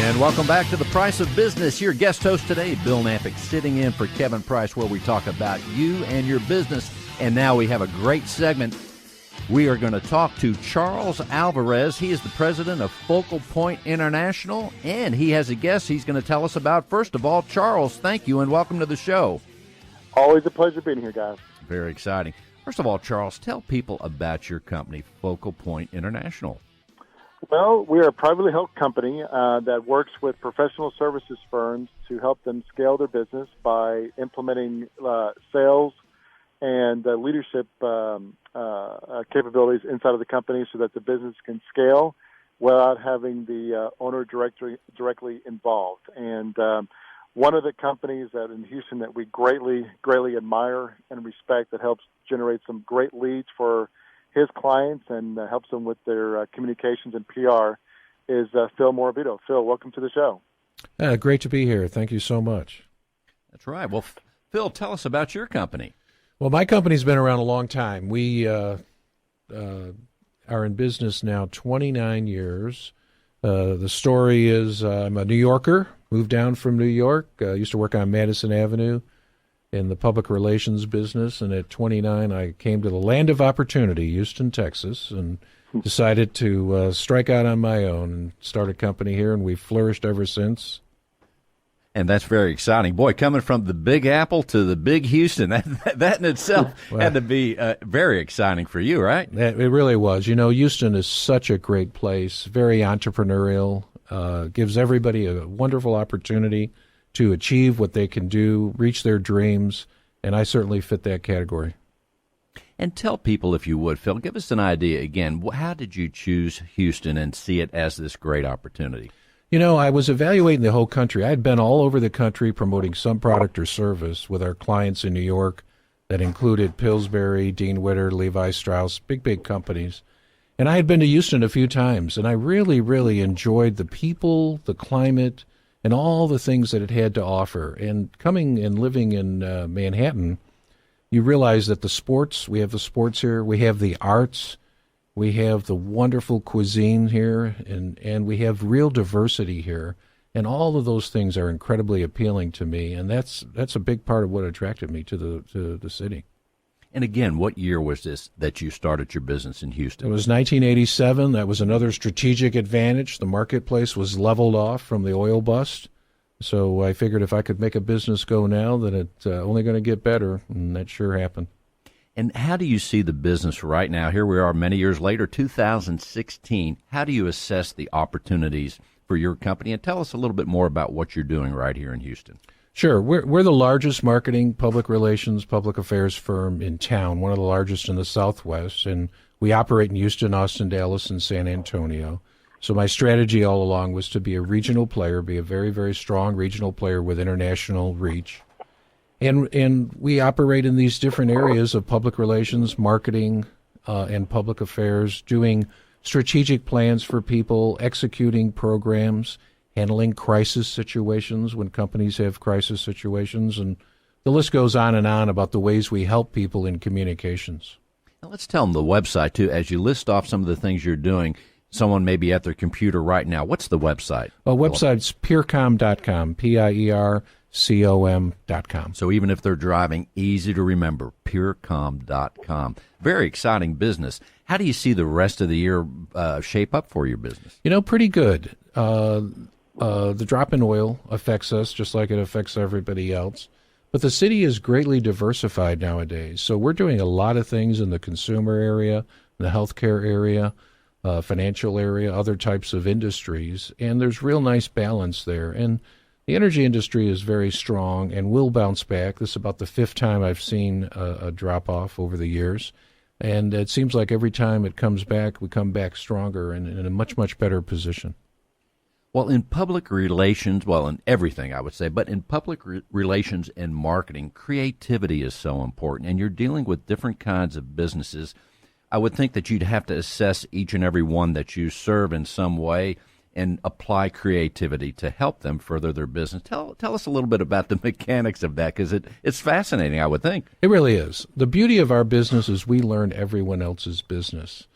And welcome back to The Price of Business. Your guest host today, Bill Knapik, sitting in for Kevin Price, where we talk about you and your business. And now we have a great segment. We are going to talk to Charles Alvarez. He is the president of Focal Point International, and he has a guest he's going to tell us about. First of all, Charles, thank you and welcome to the show. Always a pleasure being here, guys. Very exciting. First of all, Charles, tell people about your company, Focal Point International. Well, we are a privately held company that works with professional services firms to help them scale their business by implementing sales and leadership capabilities inside of the company so that the business can scale without having the owner directly involved. And one of the companies that in Houston that we greatly admire and respect that helps generate some great leads for his clients and helps them with their communications and PR is Phil Morabito. Phil, welcome to the show. Great to be here. Thank you so much. That's right. Well, Phil, tell us about your company. Well, my company's been around a long time. We are in business now 29 years. The story is I'm a New Yorker, moved down from New York, used to work on Madison Avenue in the public relations business, and at 29 I came to the land of opportunity, Houston, Texas, and decided to strike out on my own and start a company here, and we've flourished ever since. And that's very exciting. Boy, coming from the Big Apple to the Big Houston, that in itself had to be very exciting for you, right? It really was. You know, Houston is such a great place, very entrepreneurial, gives everybody a wonderful opportunity to achieve what they can do, reach their dreams, and I certainly fit that category. And tell people, if you would, Phil, give us an idea again. How did you choose Houston and see it as this great opportunity? You know, I was evaluating the whole country. I had been all over the country promoting some product or service with our clients in New York that included Pillsbury, Dean Witter, Levi Strauss, big companies. And I had been to Houston a few times, and I really enjoyed the people, the climate, and all the things that it had to offer. And coming and living in Manhattan, you realize that we have the sports here, we have the arts, we have the wonderful cuisine here, and we have real diversity here. And all of those things are incredibly appealing to me, and that's a big part of what attracted me to the city. And again, what year was this that you started your business in Houston? It was 1987. That was another strategic advantage. The marketplace was leveled off from the oil bust. So I figured if I could make a business go now, then it's only going to get better, and that sure happened. And how do you see the business right now? Here we are many years later, 2016. How do you assess the opportunities for your company? And tell us a little bit more about what you're doing right here in Houston. Sure. We're the largest marketing, public relations, public affairs firm in town, one of the largest in the Southwest, and we operate in Houston, Austin, Dallas, and San Antonio. So my strategy all along was to be a regional player, be a very strong regional player with international reach. And we operate in these different areas of public relations, marketing, and public affairs, doing strategic plans for people, executing programs, handling crisis situations when companies have crisis situations, and the list goes on and on about the ways we help people in communications. Now let's tell them the website, too. As you list off some of the things you're doing, someone may be at their computer right now. What's the website? Well, website's peercom.com, PIERCOM.com. So even if they're driving, easy to remember, peercom.com. Very exciting business. How do you see the rest of the year shape up for your business? You know, pretty good. The drop in oil affects us just like it affects everybody else. But the city is greatly diversified nowadays. So we're doing a lot of things in the consumer area, the healthcare area, financial area, other types of industries. And there's real nice balance there. And the energy industry is very strong and will bounce back. This is about the fifth time I've seen a drop-off over the years. And it seems like every time it comes back, we come back stronger and in a much better position. Well, in public relations, well, in everything, I would say, but in public relations and marketing, creativity is so important, and you're dealing with different kinds of businesses. I would think that you'd have to assess each and every one that you serve in some way and apply creativity to help them further their business. Tell us a little bit about the mechanics of that, because it's fascinating, I would think. It really is. The beauty of our business is we learn everyone else's business.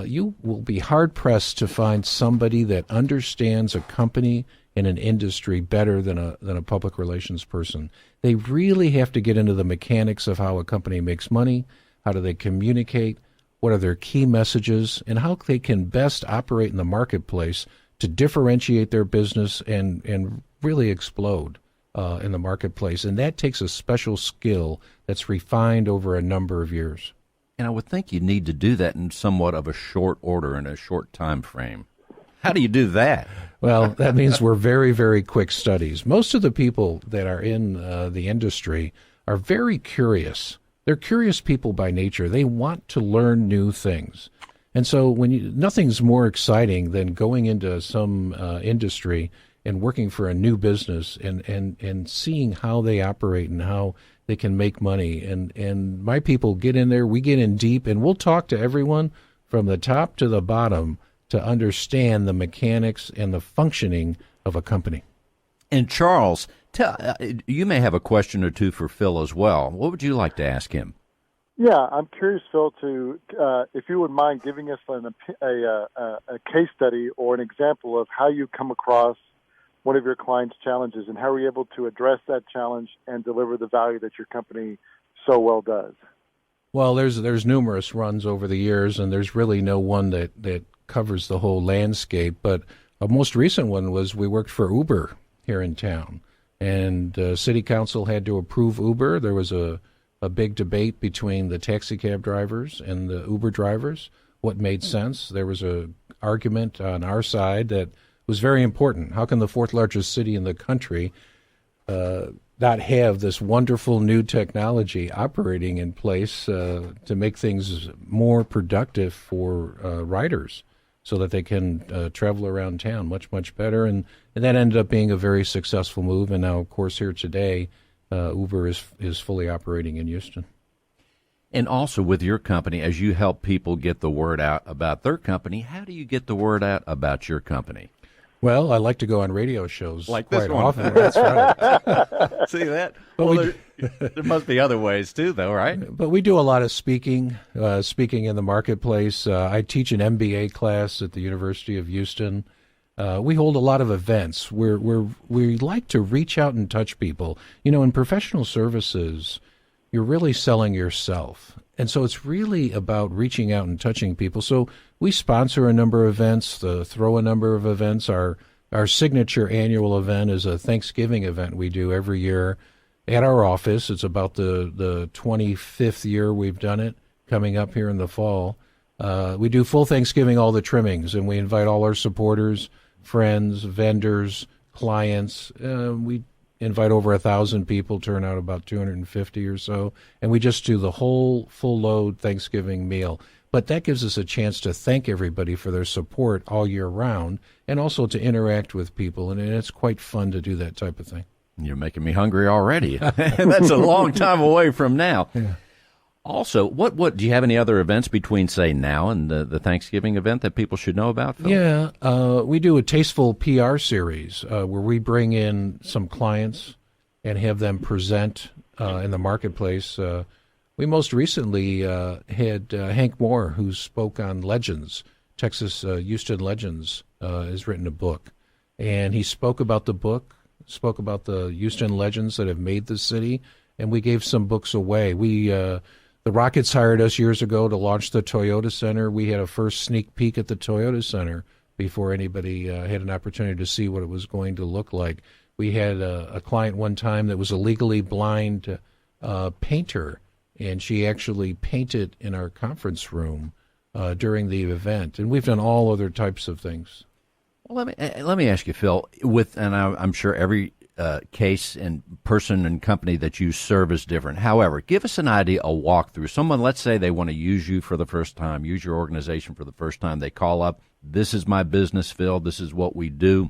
you will be hard-pressed to find somebody that understands a company and an industry better than a public relations person. They really have to get into the mechanics of how a company makes money, how do they communicate, what are their key messages, and how they can best operate in the marketplace to differentiate their business and really explode in the marketplace. And that takes a special skill that's refined over a number of years. And I would think you need to do that in somewhat of a short order, in a short time frame. How do you do that? Well, that means we're very, very quick studies. Most of the people that are in the industry are very curious. They're curious people by nature. They want to learn new things. And so nothing's more exciting than going into some industry and working for a new business and seeing how they operate and how they can make money. And my people get in there, we get in deep, and we'll talk to everyone from the top to the bottom to understand the mechanics and the functioning of a company. And Charles, you may have a question or two for Phil as well. What would you like to ask him? Yeah, I'm curious, Phil, to if you would mind giving us a case study or an example of how you come across one of your clients' challenges and how are you able to address that challenge and deliver the value that your company so well does. Well, there's numerous runs over the years, and there's really no one that covers the whole landscape. But a most recent one was we worked for Uber here in town, and City Council had to approve Uber. There was a big debate between the taxi cab drivers and the Uber drivers, what made sense. There was an argument on our side that was very important. How can the fourth largest city in the country not have this wonderful new technology operating in place to make things more productive for riders so that they can travel around town much, much better? And that ended up being a very successful move. And now, of course, here today, Uber is fully operating in Houston. And also with your company, as you help people get the word out about their company, how do you get the word out about your company? Well, I like to go on radio shows like quite this one. often. That's right. See that? Well, there must be other ways too, though, right? But we do a lot of speaking in the marketplace. I teach an MBA class at the University of Houston. We hold a lot of events where we like to reach out and touch people. You know, in professional services, you're really selling yourself. And so it's really about reaching out and touching people. So we sponsor a number of events, throw a number of events. Our signature annual event is a Thanksgiving event we do every year at our office. It's about the 25th year we've done it, coming up here in the fall. We do full Thanksgiving, all the trimmings, and we invite all our supporters, friends, vendors, clients. We invite over 1,000 people, turn out about 250 or so, and we just do the whole full load Thanksgiving meal. But that gives us a chance to thank everybody for their support all year round and also to interact with people, and it's quite fun to do that type of thing. You're making me hungry already. That's a long time away from now. Yeah. Also, what do you have any other events between, say, now and the Thanksgiving event that people should know about, Phil? Yeah, we do a Tasteful PR series where we bring in some clients and have them present in the marketplace. We most recently had Hank Moore, who spoke on Legends, Texas Houston Legends, has written a book. And he spoke about the book, spoke about the Houston legends that have made the city, and we gave some books away. The Rockets hired us years ago to launch the Toyota Center. We had a first sneak peek at the Toyota Center before anybody had an opportunity to see what it was going to look like. We had a client one time that was a legally blind painter, and she actually painted in our conference room during the event. And we've done all other types of things. Well, let me ask you, Phil, and I'm sure every case and person and company that you serve is different. However, give us an idea, a walkthrough. Someone, let's say they want to use you for the first time, use your organization for the first time. They call up, this is my business, Phil. This is what we do.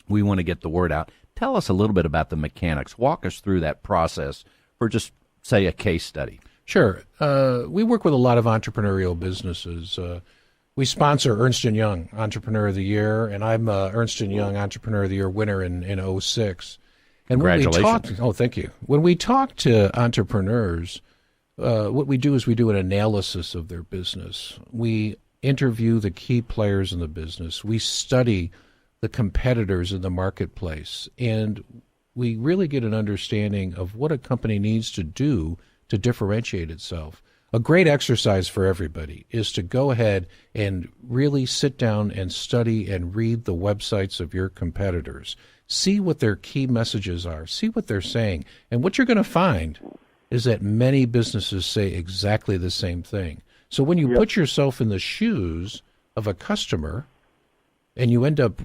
We want to get the word out. Tell us a little bit about the mechanics. Walk us through that process for just, say, a case study. Sure. We work with a lot of entrepreneurial businesses. We sponsor Ernst & Young Entrepreneur of the Year, and I'm Ernst & Young Entrepreneur of the Year winner in 2006. And congratulations. Thank you. When we talk to entrepreneurs, what we do is we do an analysis of their business. We interview the key players in the business. We study the competitors in the marketplace, and we really get an understanding of what a company needs to do to differentiate itself. A great exercise for everybody is to go ahead and really sit down and study and read the websites of your competitors. See what their key messages are. See what they're saying. And what you're going to find is that many businesses say exactly the same thing. So when you put yourself in the shoes of a customer and you end up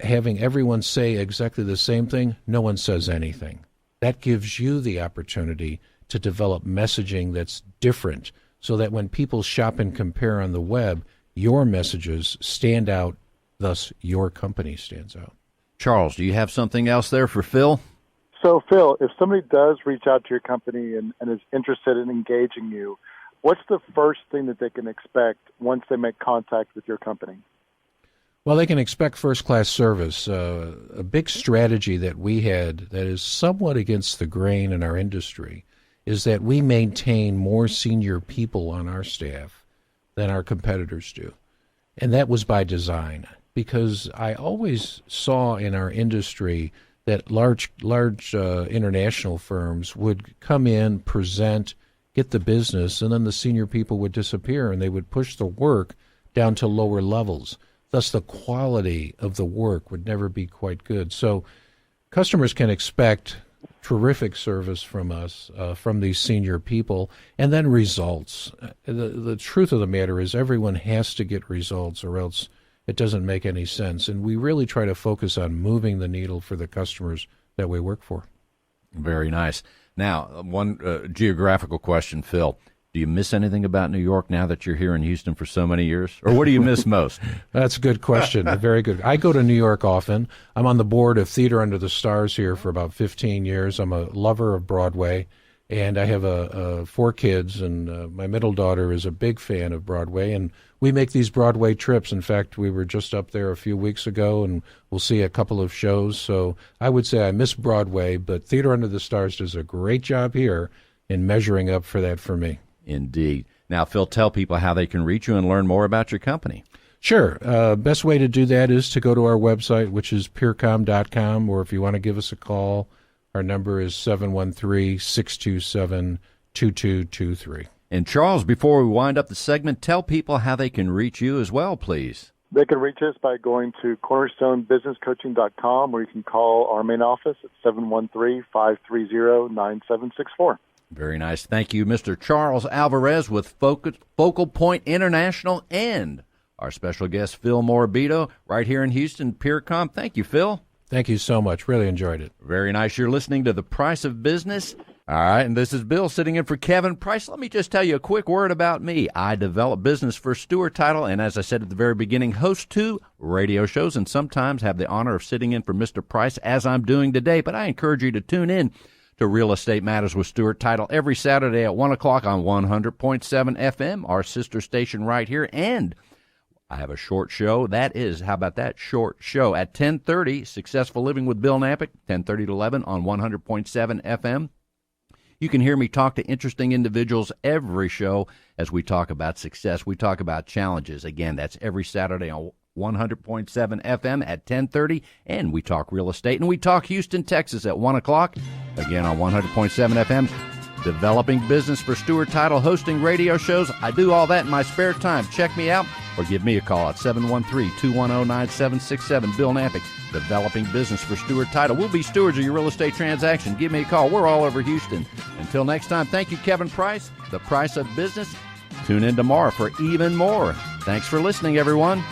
having everyone say exactly the same thing, no one says anything. That gives you the opportunity to develop messaging that's different so that when people shop and compare on the web, your messages stand out, thus your company stands out. Charles, do you have something else there for Phil? So, Phil, if somebody does reach out to your company and is interested in engaging you, what's the first thing that they can expect once they make contact with your company? Well, they can expect first-class service. A big strategy that we had that is somewhat against the grain in our industry is that we maintain more senior people on our staff than our competitors do. And that was by design, because I always saw in our industry that large international firms would come in, present, get the business, and then the senior people would disappear and they would push the work down to lower levels. Thus, the quality of the work would never be quite good. So customers can expect terrific service from us, from these senior people, and then results. The truth of the matter is everyone has to get results or else it doesn't make any sense. And we really try to focus on moving the needle for the customers that we work for. Very nice. Now, one geographical question, Phil. Do you miss anything about New York now that you're here in Houston for so many years? Or what do you miss most? That's a good question. Very good. I go to New York often. I'm on the board of Theater Under the Stars here for about 15 years. I'm a lover of Broadway, and I have 4 kids, and my middle daughter is a big fan of Broadway, and we make these Broadway trips. In fact, we were just up there a few weeks ago, and we'll see a couple of shows. So I would say I miss Broadway, but Theater Under the Stars does a great job here in measuring up for that for me. Indeed. Now, Phil, tell people how they can reach you and learn more about your company. Sure. Best way to do that is to go to our website, which is peercom.com, or if you want to give us a call, our number is 713-627-2223. And Charles, before we wind up the segment, tell people how they can reach you as well, please. They can reach us by going to cornerstonebusinesscoaching.com, or you can call our main office at 713-530-9764. Very nice. Thank you, Mr. Charles Alvarez with Focal Point International and our special guest, Phil Morabito, right here in Houston, PeerCom. Thank you, Phil. Thank you so much. Really enjoyed it. Very nice. You're listening to The Price of Business. All right, and this is Bill sitting in for Kevin Price. Let me just tell you a quick word about me. I develop business for Stewart Title, and as I said at the very beginning, host 2 radio shows and sometimes have the honor of sitting in for Mr. Price as I'm doing today. But I encourage you to tune in to Real Estate Matters with Stewart Title every Saturday at 1 o'clock on 100.7 FM, our sister station right here. And I have a short show. That is, how about that, short show at 10:30, Successful Living with Bill Knapik, 10:30 to 11 on 100.7 FM. You can hear me talk to interesting individuals every show as we talk about success. We talk about challenges. Again, that's every Saturday on 100.7 FM at 10:30, and we talk real estate, and we talk Houston, Texas at 1 o'clock, again on 100.7 FM. Developing business for Stewart Title, hosting radio shows. I do all that in my spare time. Check me out or give me a call at 713-210-9767. Bill Knapik, developing business for Stewart Title. We'll be stewards of your real estate transaction. Give me a call. We're all over Houston. Until next time, thank you, Kevin Price, The Price of Business. Tune in tomorrow for even more. Thanks for listening, everyone.